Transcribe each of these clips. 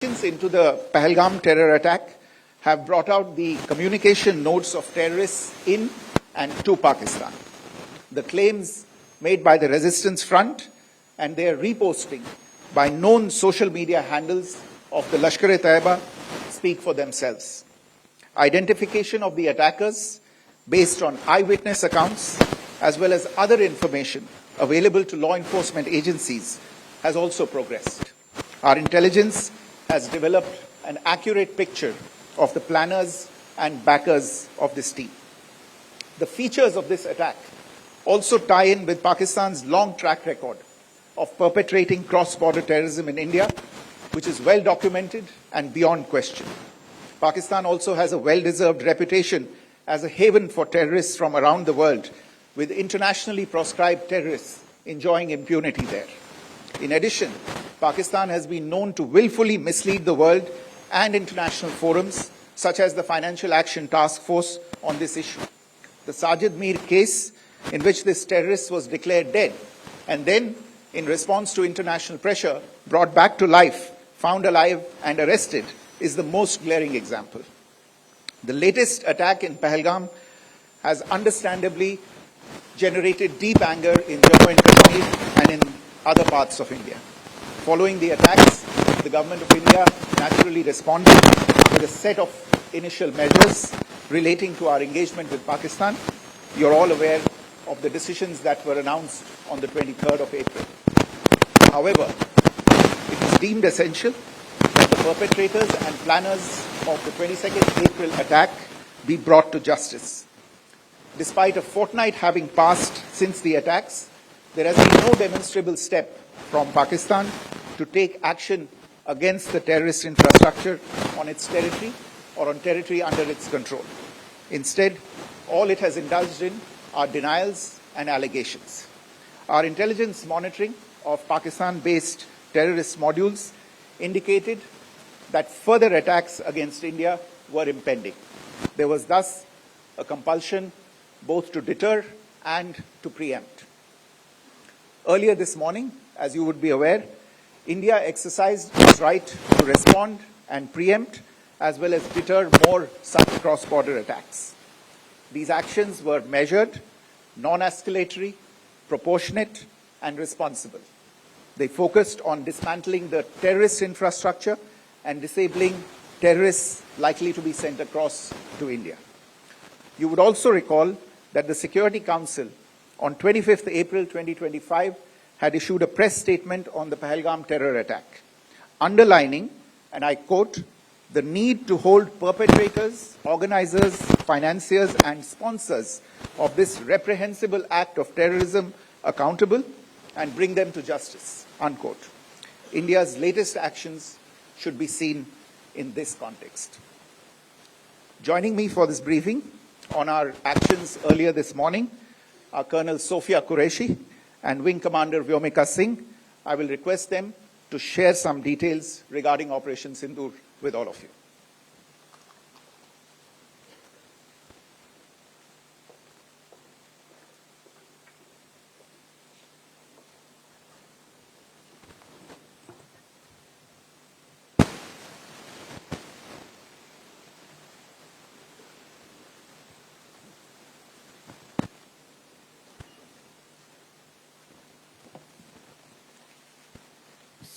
Into the Pahalgam terror attack have brought out the communication notes of terrorists in and to Pakistan. The claims made by the Resistance Front and their reposting by known social media handles of the Lashkar-e-Taiba speak for themselves. Identification of the attackers based on eyewitness accounts as well as other information available to law enforcement agencies has also progressed. Our intelligence has developed an accurate picture of the planners and backers of this team. The features of this attack also tie in with Pakistan's long track record of perpetrating cross-border terrorism in India, which is well documented and beyond question. Pakistan also has a well-deserved reputation as a haven for terrorists from around the world, with internationally proscribed terrorists enjoying impunity there. In addition, Pakistan has been known to willfully mislead the world and international forums, such as the Financial Action Task Force, on this issue. The Sajid Mir case, in which this terrorist was declared dead and then, in response to international pressure, brought back to life, found alive and arrested, is the most glaring example. The latest attack in Pahalgam has understandably generated deep anger in Jammu and Kashmir and in other parts of India. Following the attacks, the government of India naturally responded with a set of initial measures relating to our engagement with Pakistan. You're all aware of the decisions that were announced on the 23rd of April. However, it was deemed essential that the perpetrators and planners of the 22nd April attack be brought to justice. Despite a fortnight having passed since the attacks, there has been no demonstrable step from Pakistan to take action against the terrorist infrastructure on its territory or on territory under its control. Instead, all it has indulged in are denials and allegations. Our intelligence monitoring of Pakistan-based terrorist modules indicated that further attacks against India were impending. There was thus a compulsion both to deter and to preempt. Earlier this morning, as you would be aware, India exercised its right to respond and preempt as well as deter more such cross-border attacks. These actions were measured, non-escalatory, proportionate, and responsible. They focused on dismantling the terrorist infrastructure and disabling terrorists likely to be sent across to India. You would also recall that the Security Council on 25th April 2025 had issued a press statement on the Pahalgam terror attack, underlining, and I quote, the need to hold perpetrators, organizers, financiers, and sponsors of this reprehensible act of terrorism accountable and bring them to justice, unquote. India's latest actions should be seen in this context. Joining me for this briefing on our actions earlier this morning are Colonel Sophia Qureshi and Wing Commander Vyomika Singh. I will request them to share some details regarding Operation Sindoor with all of you.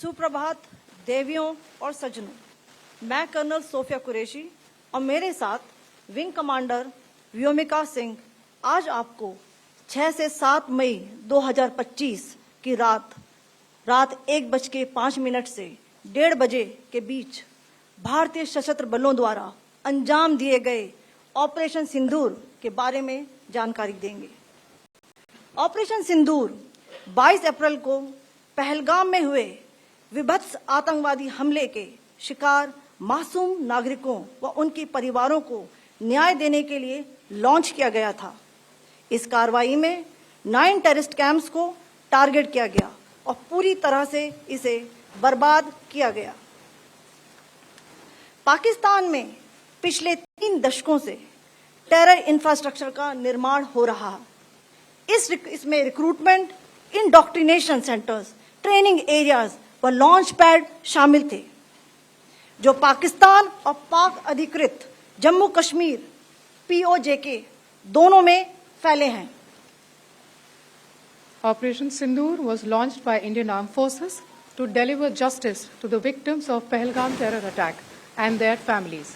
सुप्रभात देवियों और सज्जनों, मैं colonel Sophia Qureshi और मेरे साथ wing commander Vyomika Singh आज आपको 6 से 7 मई 2025 की रात 1:05 से 1:30 बजे के बीच भारतीय सशस्त्र बलों द्वारा अंजाम दिए गए ऑपरेशन सिंदूर के बारे में जानकारी देंगे। ऑपरेशन सिंदूर 22 अप्रैल को पहलगाम में हुए विभत्स आतंकवादी हमले के शिकार मासूम नागरिकों व उनके परिवारों को न्याय देने के लिए लॉन्च किया गया था। इस कार्रवाई में 9 टेररिस्ट कैंप्स को टारगेट किया गया और पूरी तरह से इसे बर्बाद किया गया। पाकिस्तान में पिछले 3 दशकों से टेरर इंफ्रास्ट्रक्चर का निर्माण हो रहा है। इसमें recruitment, indoctrination centres, training areas व लॉन्च पैड शामिल थे। जो पाकिस्तान और पाक अधिकृत जम्मू कश्मीर POJK दोनों में फैले हैं। Operation Sindoor was launched by Indian Armed Forces to deliver justice to the victims of Pahalgam terror attack and their families.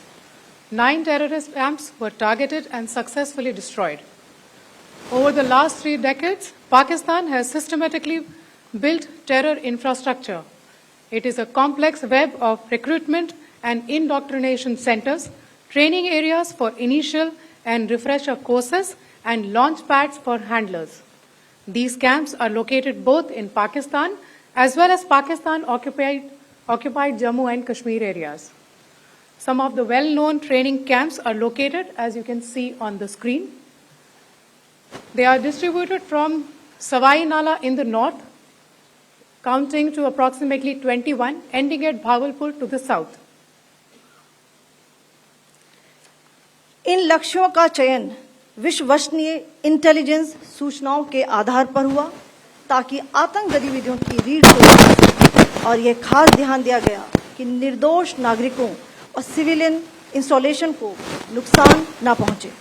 9 terrorist camps were targeted and successfully destroyed. Over the last 3 decades, Pakistan has systematically built terror infrastructure. It is a complex web of recruitment and indoctrination centers, training areas for initial and refresher courses, and launch pads for handlers. These camps are located both in Pakistan as well as Pakistan-occupied Jammu and Kashmir areas. Some of the well-known training camps are located, as you can see on the screen. They are distributed from Savai Nala in the north, counting to approximately 21, ending at Bhagalpur to the south. इन लक्ष्यों का चयन विश्वसनीय intelligence सूचनाओं के आधार पर हुआ ताकि आतंक गतिविधियों की रीढ़ को, और यह खास ध्यान दिया गया कि निर्दोष नागरिकों और सिविलियन इंस्टॉलेशन को नुकसान न पहुंचे।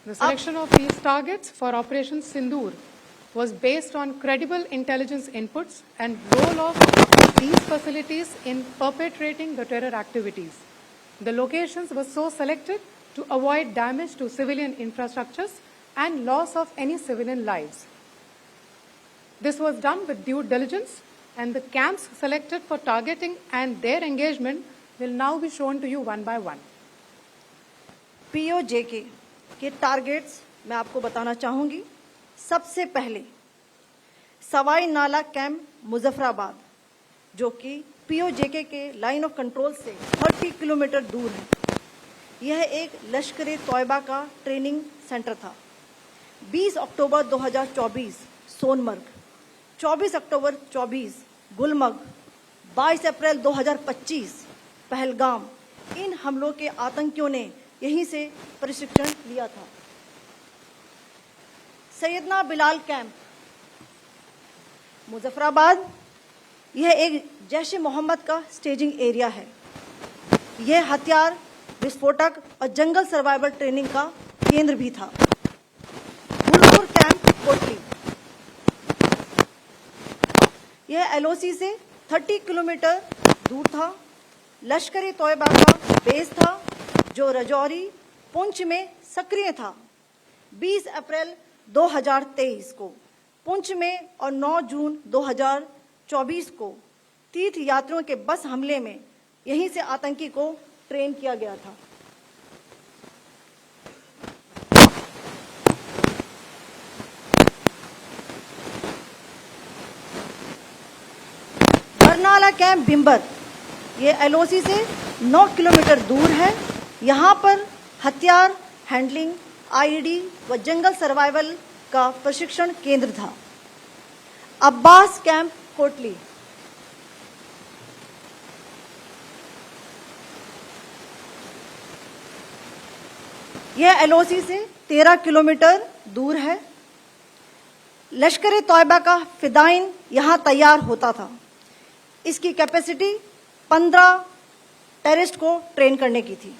The selection of these targets for Operation Sindoor was based on credible intelligence inputs and role of these facilities in perpetrating the terror activities. The locations were so selected to avoid damage to civilian infrastructures and loss of any civilian lives. This was done with due diligence, and the camps selected for targeting and their engagement will now be shown to you one by one. POJK के targets मैं आपको बताना चाहूंगी। सबसे पहले सवाई नाला camp Muzaffarabad, जो कि POJK के लाइन ऑफ कंट्रोल से 30 किलोमीटर दूर है। यह एक लश्कर तोयबा का ट्रेनिंग सेंटर था। 20 अक्टूबर 2024 सोनमर्ग, 24 अक्टूबर 24 गुलमर्ग, 22 अप्रैल 2025 पहलगाम, इन हमलों के आतंकियों ने यहीं से प्रशिक्षण लिया था। सैयदना बिलाल कैंप मुजफ्फराबाद, यह एक जैश ए मोहम्मद का स्टेजिंग एरिया है। यह हथियार, विस्फोटक और जंगल सर्वाइवल ट्रेनिंग का केंद्र भी था। गुलपुर कैंप कोटली, यह LOC से 30 किलोमीटर दूर था। लश्कर तोयबा का बेस था जो रजौरी, पुंछ में सक्रिय था। 20 अप्रैल 2023 को पुंछ में और 9 जून 2024 को तीर्थ यात्रियों के बस हमले में यहीं से आतंकी को ट्रेन किया गया था। बरनाला कैंप बिम्बर, ये LOC से 9 किलोमीटर दूर है। यहाँ पर हथियार, हैंडलिंग, IED व जंगल सर्वाइवल का प्रशिक्षण केंद्र था। अब्बास कैंप कोटली, यह LOC से 13 किलोमीटर दूर है। लश्कर तोयबा का फिदाइन यहां तैयार होता था। इसकी कैपेसिटी 15 टेररिस्ट को ट्रेन करने की थी।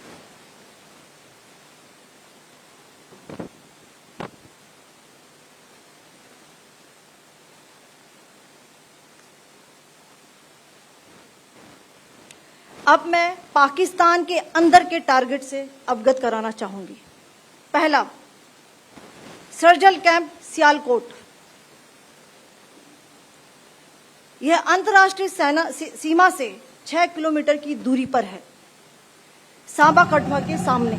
अब मैं पाकिस्तान के अंदर के टारगेट से अवगत कराना चाहूंगी। पहला, सर्जल कैंप सियालकोट, यह अंतर्राष्ट्रीय सीमा से 6 किलोमीटर की दूरी पर है, सांबा कठवा के सामने।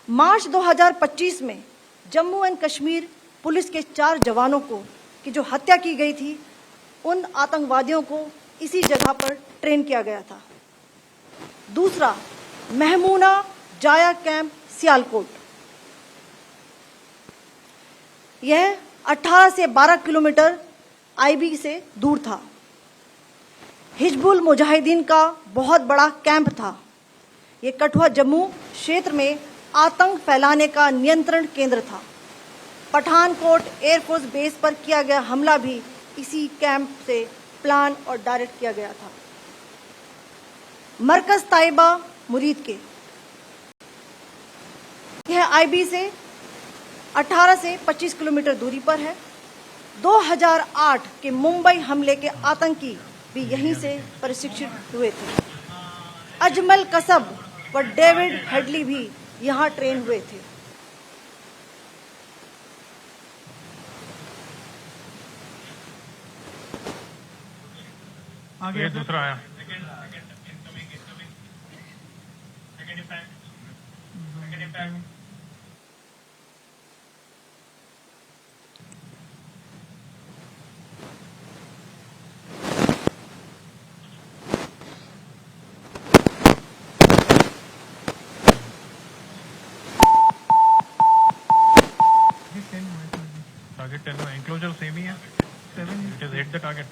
मार्च 2025 में जम्मू एंड कश्मीर पुलिस के 4 जवानों को की जो हत्या की गई थी, उन आतंकवादियों को इसी जगह पर ट्रेन किया गया था। दूसरा, महमूना जाया कैंप सियालकोट, यह 18 से 12 किलोमीटर IB से दूर था। हिजबुल मुजाहिदीन का बहुत बड़ा कैंप था। यह कठुआ जम्मू क्षेत्र में आतंक फैलाने का नियंत्रण केंद्र था। पठानकोट एयरफोर्स बेस पर किया गया हमला भी इसी कैंप से प्लान और डायरेक्ट किया गया था। मरकज ताइबा मुरीद के, यह आईबी से 18 से 25 किलोमीटर दूरी पर है। 2008 के मुंबई हमले के आतंकी भी यहीं से प्रशिक्षित हुए थे। अजमल कसब व डेविड हेडली भी यहां ट्रेन हुए थे। आगे दूसरा आया। टारगेट 10 एंक्लोजर सेम ही है। 7 it is hit the target.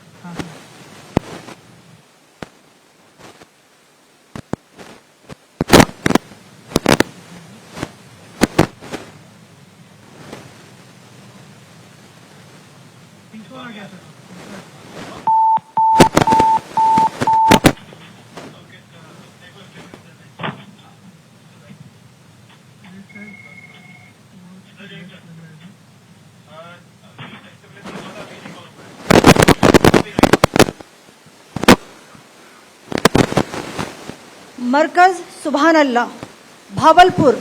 Markaz Subhan Allah Bahawalpur,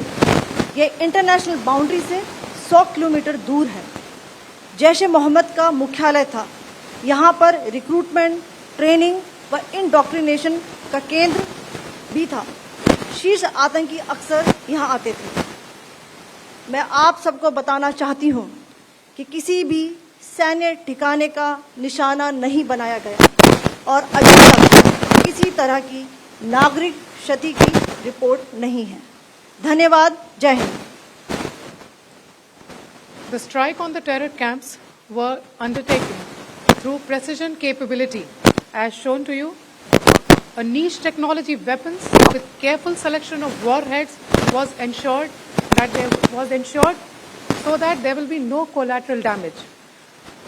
ये इंटरनेशनल बाउंड्री से 100 किलोमीटर दूर है। जैश ए मोहम्मद का मुख्यालय था। यहाँ पर रिक्रूटमेंट, ट्रेनिंग व इंडोक्ट्रिनेशन का केंद्र भी था। शीर्ष आतंकी अक्सर यहाँ आते थे। मैं आप सबको बताना चाहती हूँ कि किसी भी सैन्य ठिकाने का निशाना नहीं बनाया गया और अभी तक किसी तरह की नागरिक क्षति की रिपोर्ट नहीं है। धन्यवाद। जय Hind. The strike on the terror camps were undertaken through precision capability, as shown to you. A niche technology weapons with careful selection of warheads was ensured so that there will be no collateral damage.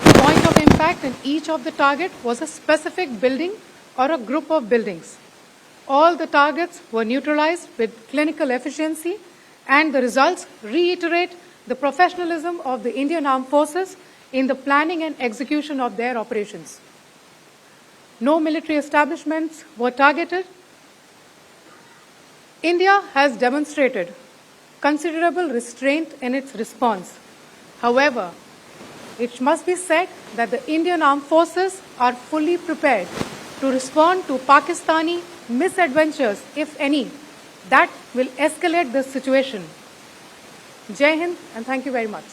The point of impact in each of the target was a specific building or a group of buildings. All the targets were neutralized with clinical efficiency, and the results reiterate the professionalism of the Indian Armed Forces in the planning and execution of their operations. No military establishments were targeted. India has demonstrated considerable restraint in its response. However, it must be said that the Indian Armed Forces are fully prepared to respond to Pakistani misadventures, if any, that will escalate the situation. Jai Hind, and thank you very much.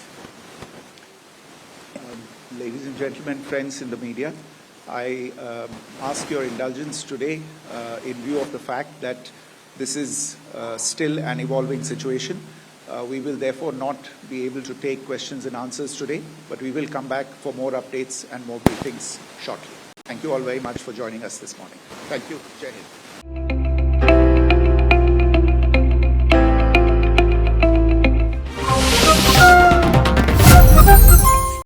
Ladies and gentlemen, friends in the media, I ask your indulgence today in view of the fact that this is still an evolving situation. We will therefore not be able to take questions and answers today, but we will come back for more updates and more briefings shortly. Thank you all very much for joining us this morning. Thank you. Jai Hind.